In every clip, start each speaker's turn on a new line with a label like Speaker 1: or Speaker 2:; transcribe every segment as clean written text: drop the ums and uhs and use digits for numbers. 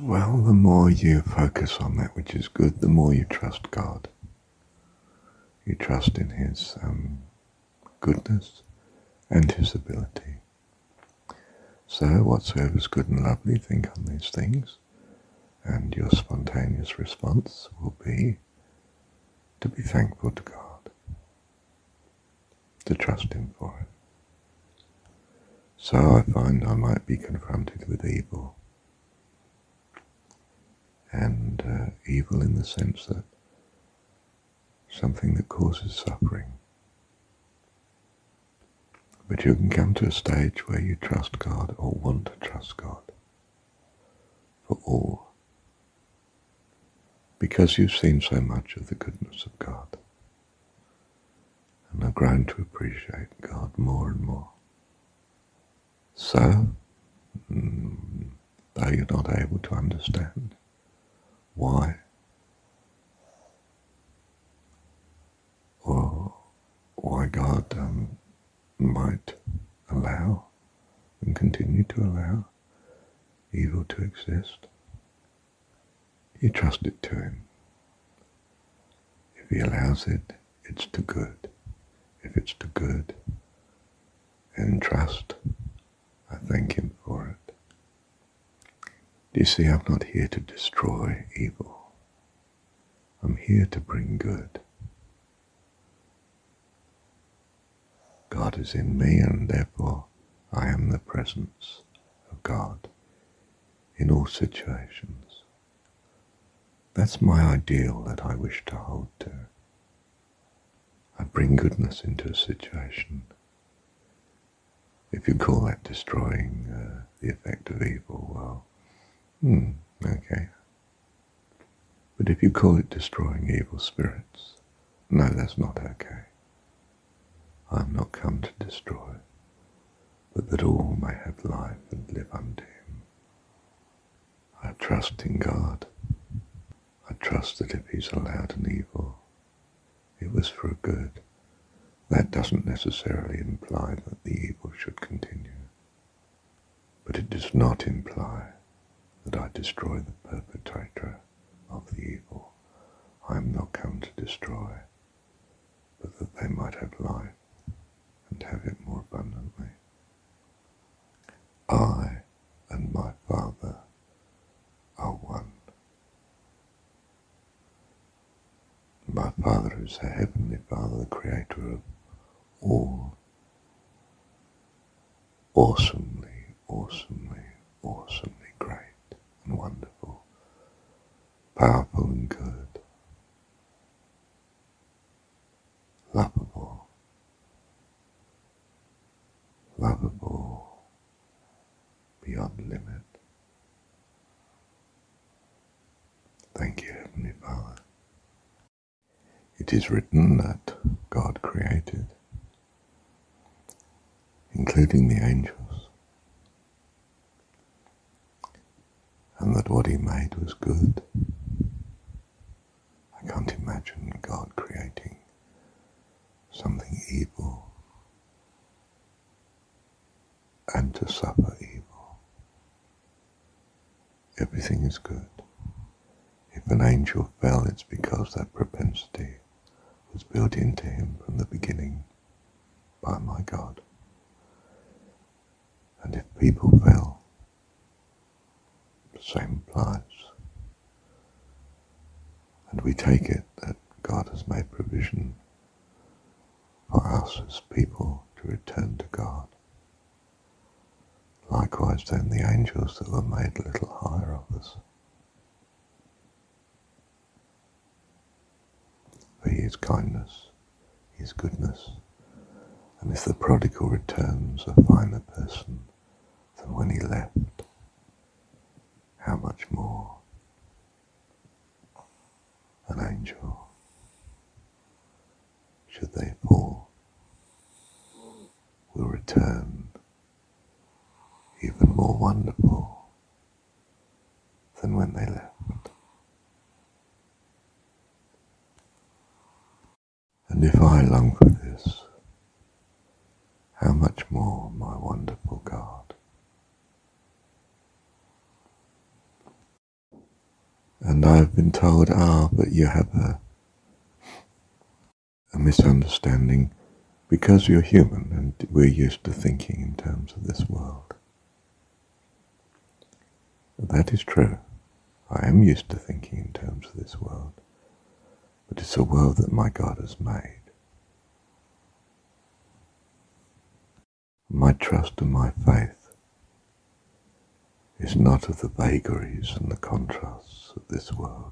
Speaker 1: Well, the more you focus on that which is good, the more you trust God. You trust in His goodness and His ability. So whatsoever is good and lovely, think on these things, and your spontaneous response will be to be thankful to God, to trust Him for it. So I find I might be confronted with evil, and evil in the sense that something that causes suffering. But you can come to a stage where you trust God or want to trust God for all, because you've seen so much of the goodness of God and have grown to appreciate God more and more. So, though you're not able to understand why or why God might allow and continue to allow evil to exist, you trust it to Him. If He allows it, it's to good. If it's to good, and trust, I thank Him for it. Do you see, I'm not here to destroy evil. I'm here to bring good. God is in me, and therefore I am the presence of God in all situations. That's my ideal that I wish to hold to. I bring goodness into a situation. If you call that destroying the effect of evil, well, okay. But if you call it destroying evil spirits, no, that's not okay. I'm not come to destroy, but that all may have life and live unto Him. I trust in God. I trust that if He's allowed an evil, it was for a good. That doesn't necessarily imply that the evil should continue, but it does not imply that I destroy the perpetrator of the evil. I am not come to destroy, but that they might have life and have it more abundantly. I and my Father are one. My Father is the Heavenly Father, the Creator of all, awesomely, awesomely, awesomely great and wonderful, powerful and good, lovable, lovable beyond limit. Thank you, Heavenly Father. It is written that God created, including the angels, and that what He made was good. I can't imagine God creating something evil and to suffer evil. Everything is good. If an angel fell, it's because that propensity was built into him from the beginning by my God. And if people fell, the same applies. And we take it that God has made provision for us as people to return to God. Likewise then the angels that were made a little higher of us. For His kindness, His goodness, and if the prodigal returns a finer person than when he left, how much more an angel, should they fall, will return even more wonderful than when they left. And if I long for this, how much more my wonderful God. And I've been told, but you have a misunderstanding because you're human and we're used to thinking in terms of this world. That is true. I am used to thinking in terms of this world, but it's a world that my God has made. My trust and my faith is not of the vagaries and the contrasts of this world.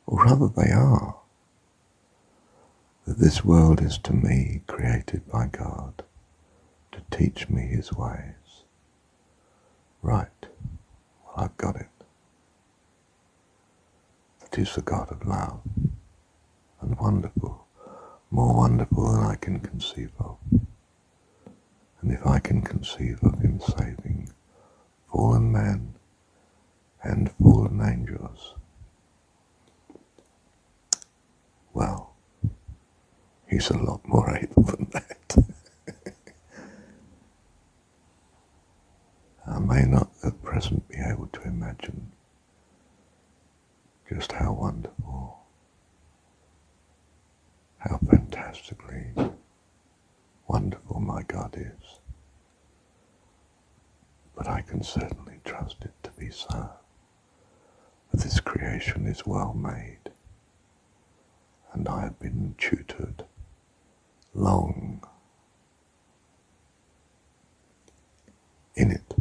Speaker 1: Or rather they are. That this world is to me created by God to teach me his ways. Right, well I've got it. That is the God of love and wonderful, more wonderful than I can conceive of. And if I can conceive of him saving fallen man and fallen angels, well, he's a lot more able than that. I may not at present be able to imagine just how wonderful, how fantastically wonderful my God is. But I can certainly trust it to be so. That this creation is well made, and I have been tutored long in it,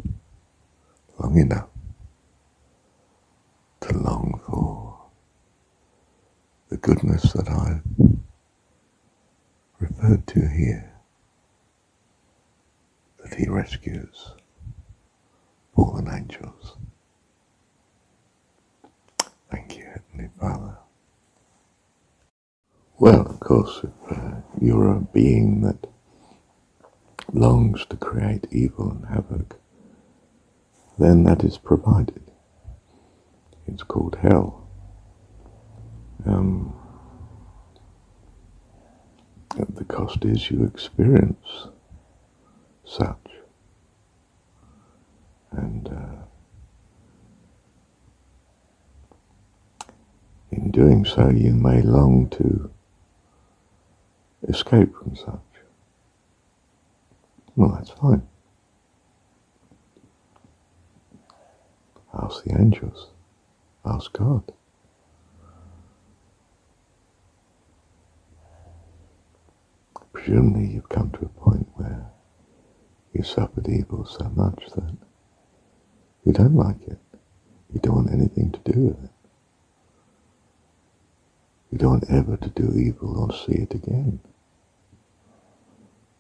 Speaker 1: long enough to long for the goodness that I've referred to here, that he rescues fallen angels. Thank you, Heavenly Father. Well, of course, if you're a being that longs to create evil and havoc, then that is provided. It's called hell. The cost is you experience such. And in doing so, you may long to escape from such. Well, that's fine. Ask the angels. Ask God. Presumably you've come to a point where you suffered evil so much that you don't like it. You don't want anything to do with it. You don't want ever to do evil or see it again.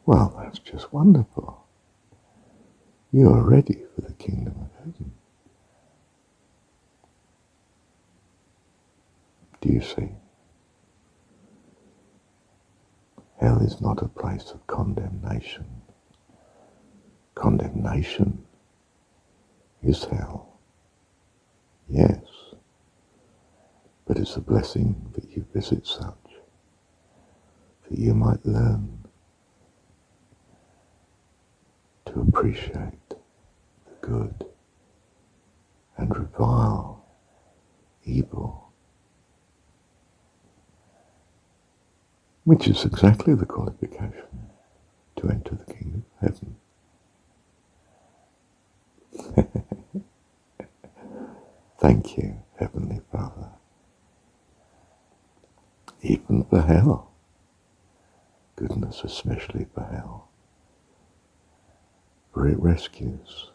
Speaker 1: Well, that's just wonderful. You are ready for the kingdom of heaven. Do you see? Hell is not a place of condemnation. Condemnation is hell. Yes, but it's a blessing that you visit such, that you might learn to appreciate the good and revile evil, which is exactly the qualification to enter the kingdom of heaven. Thank you, Heavenly Father. Even for hell, goodness especially for hell, for it rescues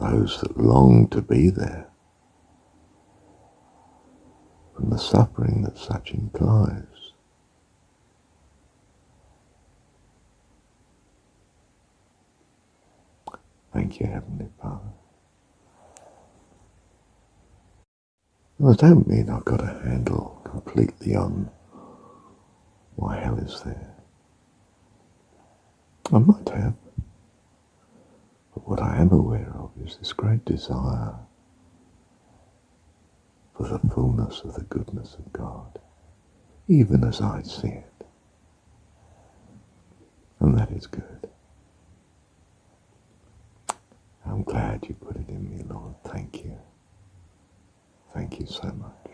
Speaker 1: those that long to be there from the suffering that such implies. Thank you, Heavenly Father. Well, I don't mean I've got a handle completely on why hell is there. I might have. But what I am aware of is this great desire for the fullness of the goodness of God, even as I see it. And that is good. I'm glad you put it in me, Lord. Thank you. Thank you so much.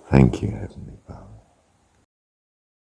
Speaker 1: Thank you, Heavenly Father.